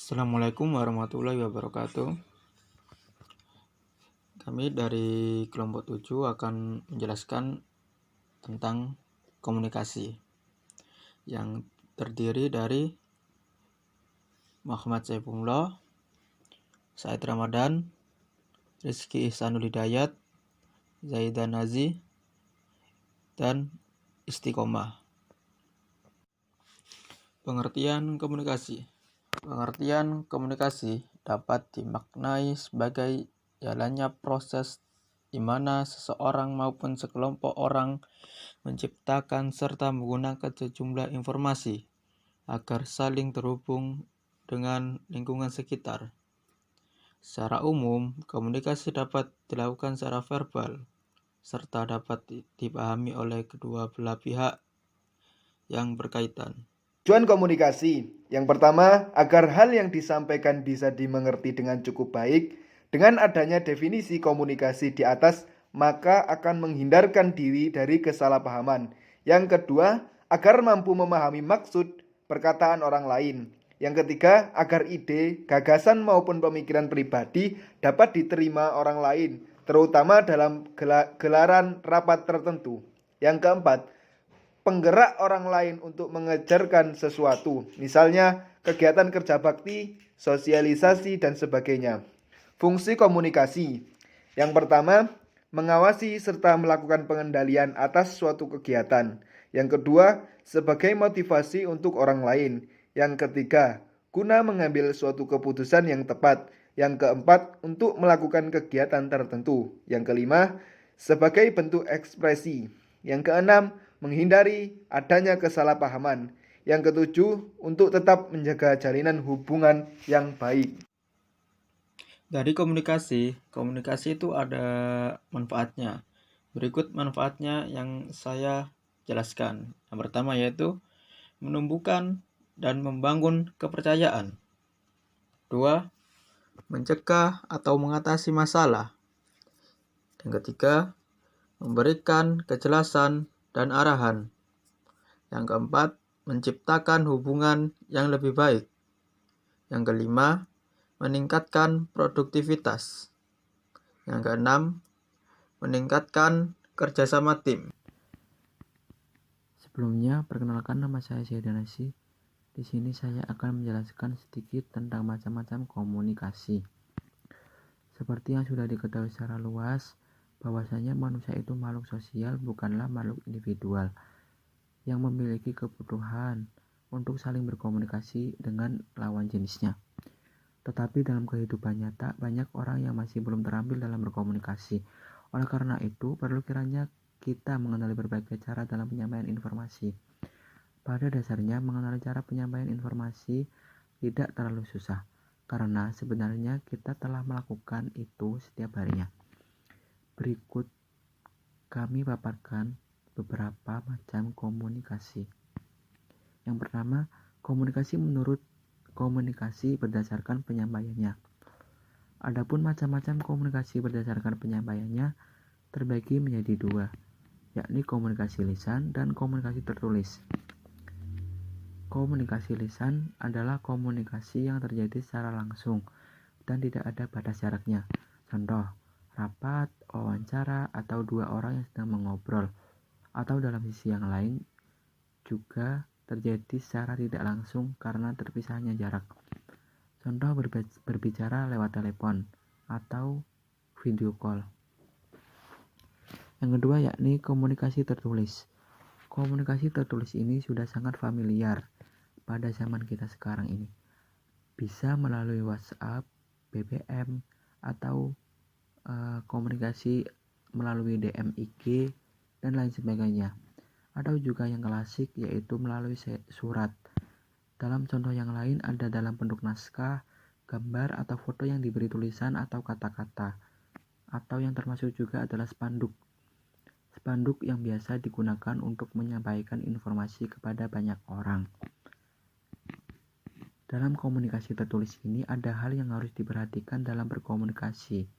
Assalamualaikum warahmatullahi wabarakatuh. Kami dari kelompok 7 akan menjelaskan tentang komunikasi yang terdiri dari Muhammad Saifullah, Said Ramadan, Rizky Ihsanul Hidayat, Zaidan Nazi, dan Istiqomah. Pengertian komunikasi. Pengertian komunikasi dapat dimaknai sebagai jalannya proses di mana seseorang maupun sekelompok orang menciptakan serta menggunakan sejumlah informasi agar saling terhubung dengan lingkungan sekitar. Secara umum, komunikasi dapat dilakukan secara verbal, serta dapat dipahami oleh kedua belah pihak yang berkaitan. Tujuan komunikasi. Yang pertama, agar hal yang disampaikan bisa dimengerti dengan cukup baik. Dengan adanya definisi komunikasi di atas, maka akan menghindarkan diri dari kesalahpahaman. Yang kedua, agar mampu memahami maksud perkataan orang lain. Yang ketiga, agar ide, gagasan maupun pemikiran pribadi dapat diterima orang lain, terutama dalam gelaran rapat tertentu. Yang keempat, penggerak orang lain untuk mengejarkan sesuatu, misalnya kegiatan kerja bakti, sosialisasi, dan sebagainya. Fungsi komunikasi. Yang pertama, mengawasi serta melakukan pengendalian atas suatu kegiatan. Yang kedua, sebagai motivasi untuk orang lain. Yang ketiga, guna mengambil suatu keputusan yang tepat. Yang keempat, untuk melakukan kegiatan tertentu. Yang kelima, sebagai bentuk ekspresi. Yang keenam, menghindari adanya kesalahpahaman. Yang ketujuh, untuk tetap menjaga jalinan hubungan yang baik. Dari komunikasi itu ada manfaatnya. Berikut manfaatnya yang saya jelaskan. Yang pertama yaitu menumbuhkan dan membangun kepercayaan. 2. Mencegah atau mengatasi masalah. Yang ketiga, memberikan kejelasan dan arahan. Yang keempat, menciptakan hubungan yang lebih baik. Yang kelima, meningkatkan produktivitas. Yang keenam, meningkatkan kerjasama tim. Sebelumnya, perkenalkan nama saya Zaidan Nazi. Di sini saya akan menjelaskan sedikit tentang macam-macam komunikasi. Seperti yang sudah diketahui secara luas, bahwasanya manusia itu makhluk sosial, bukanlah makhluk individual yang memiliki kebutuhan untuk saling berkomunikasi dengan lawan jenisnya. Tetapi dalam kehidupan nyata, banyak orang yang masih belum terampil dalam berkomunikasi. Oleh karena itu, perlu kiranya kita mengenali berbagai cara dalam penyampaian informasi. Pada dasarnya, mengenali cara penyampaian informasi tidak terlalu susah, karena sebenarnya kita telah melakukan itu setiap harinya. Berikut kami paparkan beberapa macam komunikasi. Yang pertama, komunikasi menurut komunikasi berdasarkan penyampaiannya. Adapun macam-macam komunikasi berdasarkan penyampaiannya terbagi menjadi dua, yakni komunikasi lisan dan komunikasi tertulis. Komunikasi lisan adalah komunikasi yang terjadi secara langsung dan tidak ada batas jaraknya. Contoh, rapat, wawancara, atau dua orang yang sedang mengobrol. Atau dalam sisi yang lain juga terjadi secara tidak langsung karena terpisahnya jarak. Contoh, berbicara lewat telepon atau video call. Yang kedua yakni komunikasi tertulis. Komunikasi tertulis ini sudah sangat familiar pada zaman kita sekarang ini. Bisa melalui WhatsApp, BBM, atau komunikasi melalui DM IG, dan lain sebagainya. Atau juga yang klasik yaitu melalui surat. Dalam contoh yang lain ada dalam bentuk naskah, gambar, atau foto yang diberi tulisan atau kata-kata. Atau yang termasuk juga adalah spanduk. Spanduk yang biasa digunakan untuk menyampaikan informasi kepada banyak orang. Dalam komunikasi tertulis ini ada hal yang harus diperhatikan dalam berkomunikasi,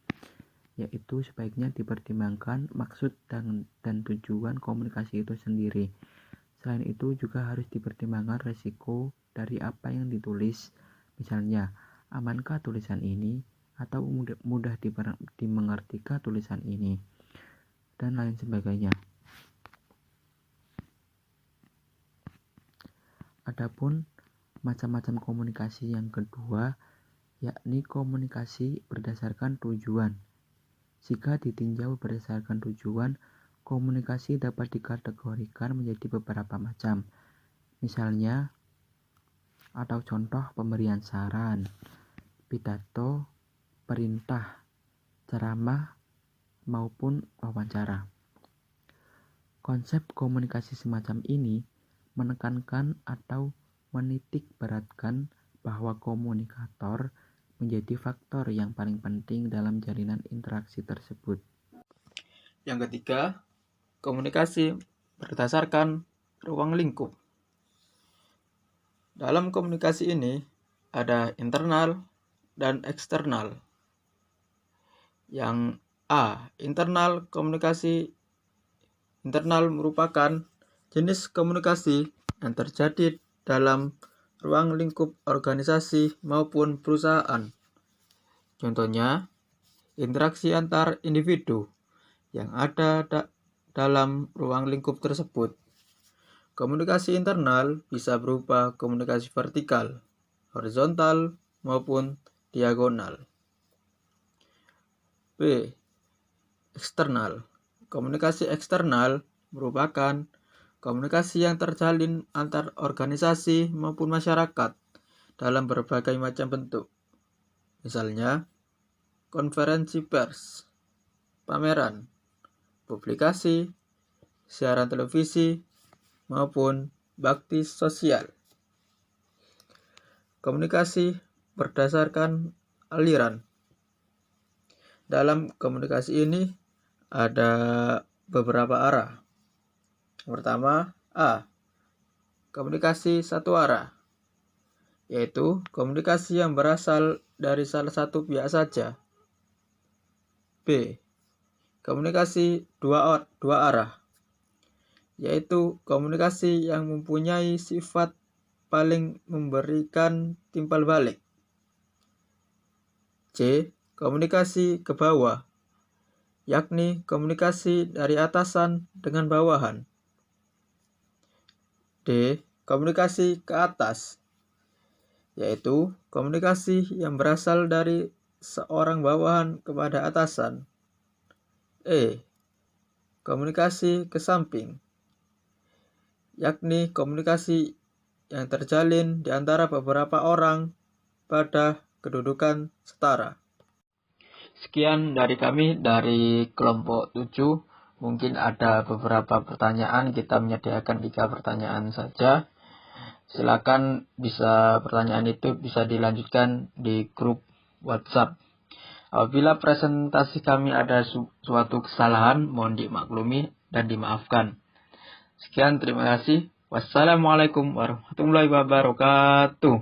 yaitu sebaiknya dipertimbangkan maksud dan tujuan komunikasi itu sendiri. Selain itu juga harus dipertimbangkan resiko dari apa yang ditulis. Misalnya, amankah tulisan ini, atau mudah dimengertikah tulisan ini, dan lain sebagainya. Adapun macam-macam komunikasi yang kedua, yakni komunikasi berdasarkan tujuan. Jika ditinjau berdasarkan tujuan, komunikasi dapat dikategorikan menjadi beberapa macam. Misalnya, atau contoh pemberian saran, pidato, perintah, ceramah, maupun wawancara. Konsep komunikasi semacam ini menekankan atau menitik beratkan bahwa komunikator menjadi faktor yang paling penting dalam jalinan interaksi tersebut. Yang ketiga, komunikasi berdasarkan ruang lingkup. Dalam komunikasi ini ada internal dan eksternal. Yang A, internal komunikasi. Internal merupakan jenis komunikasi yang terjadi dalam ruang lingkup organisasi maupun perusahaan. Contohnya, interaksi antar individu yang ada dalam ruang lingkup tersebut. Komunikasi internal bisa berupa komunikasi vertikal, horizontal, maupun diagonal. B. Eksternal. Komunikasi eksternal merupakan komunikasi yang terjalin antar organisasi maupun masyarakat dalam berbagai macam bentuk. Misalnya, konferensi pers, pameran, publikasi, siaran televisi, maupun bakti sosial. Komunikasi berdasarkan aliran. Dalam komunikasi ini ada beberapa arah. Yang pertama, A. Komunikasi satu arah, yaitu komunikasi yang berasal dari salah satu pihak saja. B. Komunikasi dua arah, yaitu komunikasi yang mempunyai sifat paling memberikan timbal balik. C. Komunikasi ke bawah, yakni komunikasi dari atasan dengan bawahan. D. Komunikasi ke atas, yaitu komunikasi yang berasal dari seorang bawahan kepada atasan. E. Komunikasi ke samping, yakni komunikasi yang terjalin di antara beberapa orang pada kedudukan setara. Sekian dari kami dari kelompok 7. Mungkin ada beberapa pertanyaan, kita menyediakan 3 pertanyaan saja. Silakan pertanyaan itu bisa dilanjutkan di grup WhatsApp. Apabila presentasi kami ada suatu kesalahan, mohon dimaklumi dan dimaafkan. Sekian, terima kasih. Wassalamualaikum warahmatullahi wabarakatuh.